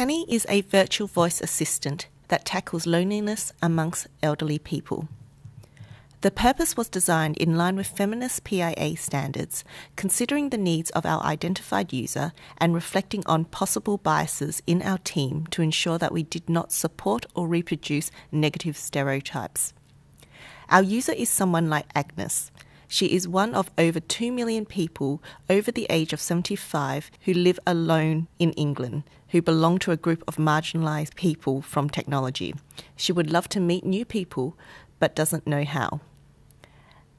Penny is a virtual voice assistant that tackles loneliness amongst elderly people. The purpose was designed in line with feminist PIA standards, considering the needs of our identified user and reflecting on possible biases in our team to ensure that we did not support or reproduce negative stereotypes. Our user is someone like Agnes. She is one of over 2 million people over the age of 75 who live alone in England, who belong to a group of marginalised people from technology. She would love to meet new people, but doesn't know how.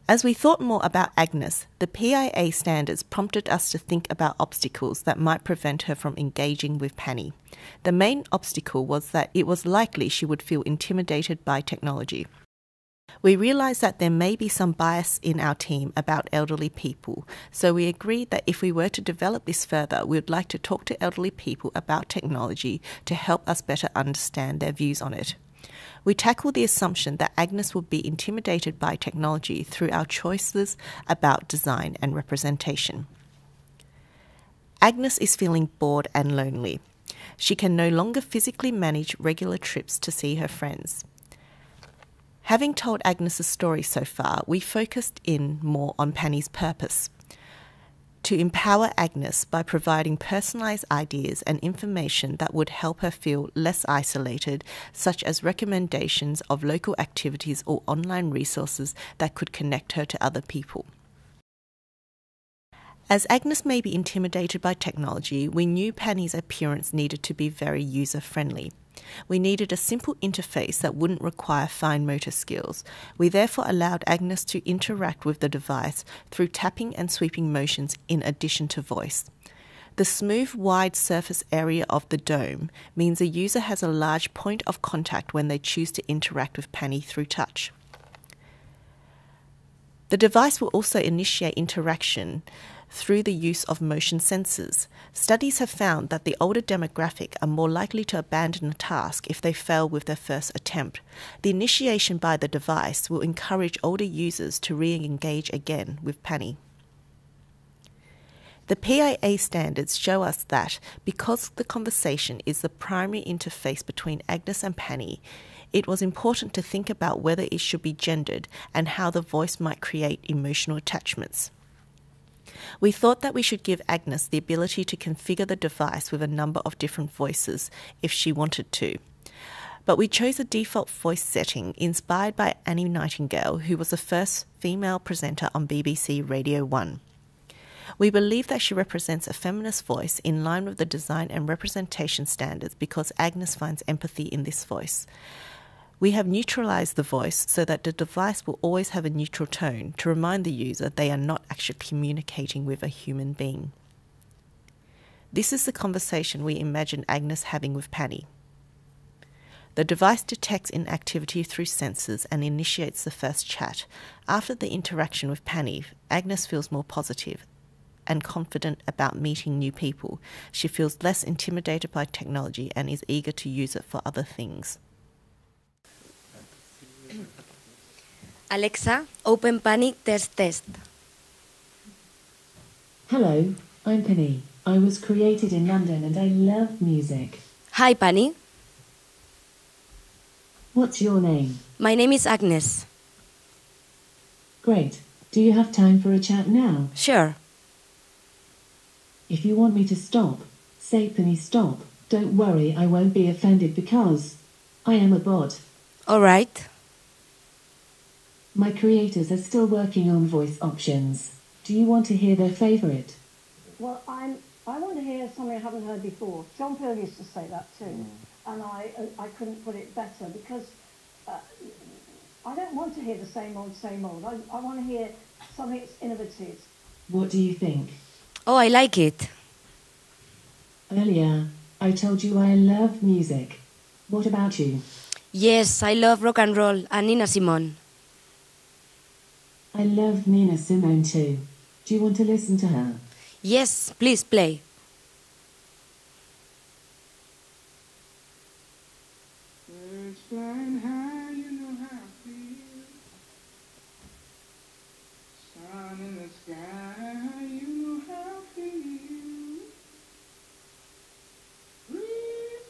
As we thought more about Agnes, the PIA standards prompted us to think about obstacles that might prevent her from engaging with Penny. The main obstacle was that it was likely she would feel intimidated by technology. We realised that there may be some bias in our team about elderly people, so we agreed that if we were to develop this further, we would like to talk to elderly people about technology to help us better understand their views on it. We tackled the assumption that Agnes would be intimidated by technology through our choices about design and representation. Agnes is feeling bored and lonely. She can no longer physically manage regular trips to see her friends. Having told Agnes's story so far, we focused in more on Penny's purpose: to empower Agnes by providing personalised ideas and information that would help her feel less isolated, such as recommendations of local activities or online resources that could connect her to other people. As Agnes may be intimidated by technology, we knew Penny's appearance needed to be very user-friendly. We needed a simple interface that wouldn't require fine motor skills. We therefore allowed Agnes to interact with the device through tapping and sweeping motions in addition to voice. The smooth, wide surface area of the dome means a user has a large point of contact when they choose to interact with Penny through touch. The device will also initiate interaction through the use of motion sensors. Studies have found that the older demographic are more likely to abandon a task if they fail with their first attempt. The initiation by the device will encourage older users to re-engage again with Penny. The PIA standards show us that because the conversation is the primary interface between Agnes and Penny, it was important to think about whether it should be gendered and how the voice might create emotional attachments. We thought that we should give Agnes the ability to configure the device with a number of different voices if she wanted to. But we chose a default voice setting inspired by Annie Nightingale, who was the first female presenter on BBC Radio 1. We believe that she represents a feminist voice in line with the design and representation standards because Agnes finds empathy in this voice. We have neutralised the voice so that the device will always have a neutral tone to remind the user they are not actually communicating with a human being. This is the conversation we imagine Agnes having with Penny. The device detects inactivity through sensors and initiates the first chat. After the interaction with Penny, Agnes feels more positive and confident about meeting new people. She feels less intimidated by technology and is eager to use it for other things. Alexa, open Penny test. Hello, I'm Penny. I was created in London and I love music. Hi, Penny. What's your name? My name is Agnes. Great. Do you have time for a chat now? Sure. If you want me to stop, say Penny stop. Don't worry, I won't be offended because I am a bot. All right. My creators are still working on voice options. Do you want to hear their favourite? Well, I want to hear something I haven't heard before. John Peel used to say that too, and I couldn't put it better because I don't want to hear the same old, same old. I want to hear something that's innovative. What do you think? Oh, I like it. Earlier, I told you I love music. What about you? Yes, I love rock and roll and Nina Simone. I love Nina Simone too. Do you want to listen to her? Yes, please play. Birds flying high, you know how I feel. Sun in the sky, you know how I feel. Breeze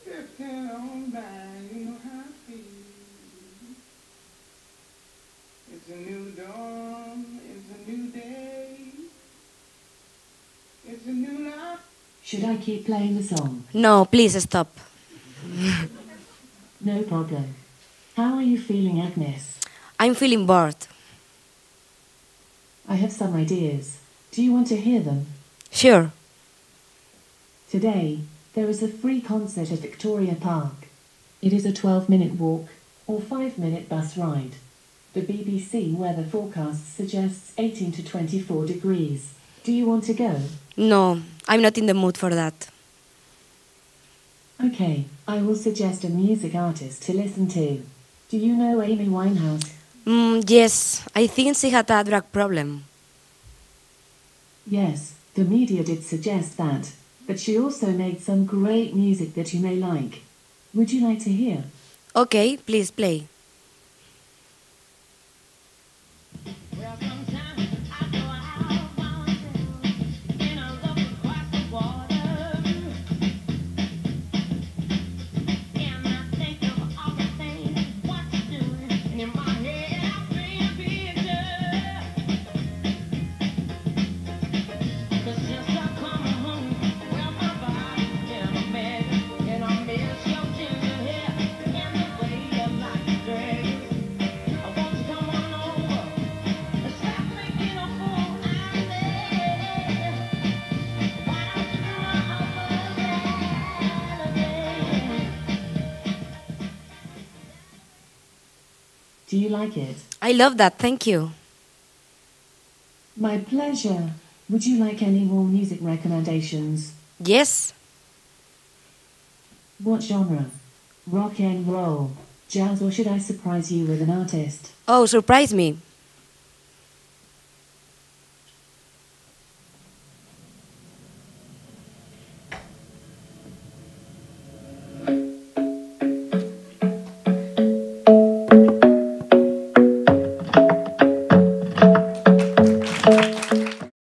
Should I keep playing the song? No, please stop. No problem. How are you feeling, Agnes? I'm feeling bored. I have some ideas. Do you want to hear them? Sure. Today, there is a free concert at Victoria Park. It is a 12-minute walk or 5-minute bus ride. The BBC weather forecast suggests 18 to 24 degrees. Do you want to go? No, I'm not in the mood for that. Okay, I will suggest a music artist to listen to. Do you know Amy Winehouse? Yes, I think she had a drug problem. Yes, the media did suggest that, but she also made some great music that you may like. Would you like to hear? Okay, please play. Well, sometimes I go out by myself and I look across the water and I think of all the things what you're doing, and in my head I paint a picture. 'Cause since I come home, well, my body's been a mess, and I miss your ginger hair and the way you like to dress. I want you to come on over. Stop making a fool out of me. Why don't you come over, Saturday? Do you like it? I love that, thank you. My pleasure. Would you like any more music recommendations? Yes? What genre? Rock and roll, jazz, or should I surprise you with an artist? Oh, surprise me.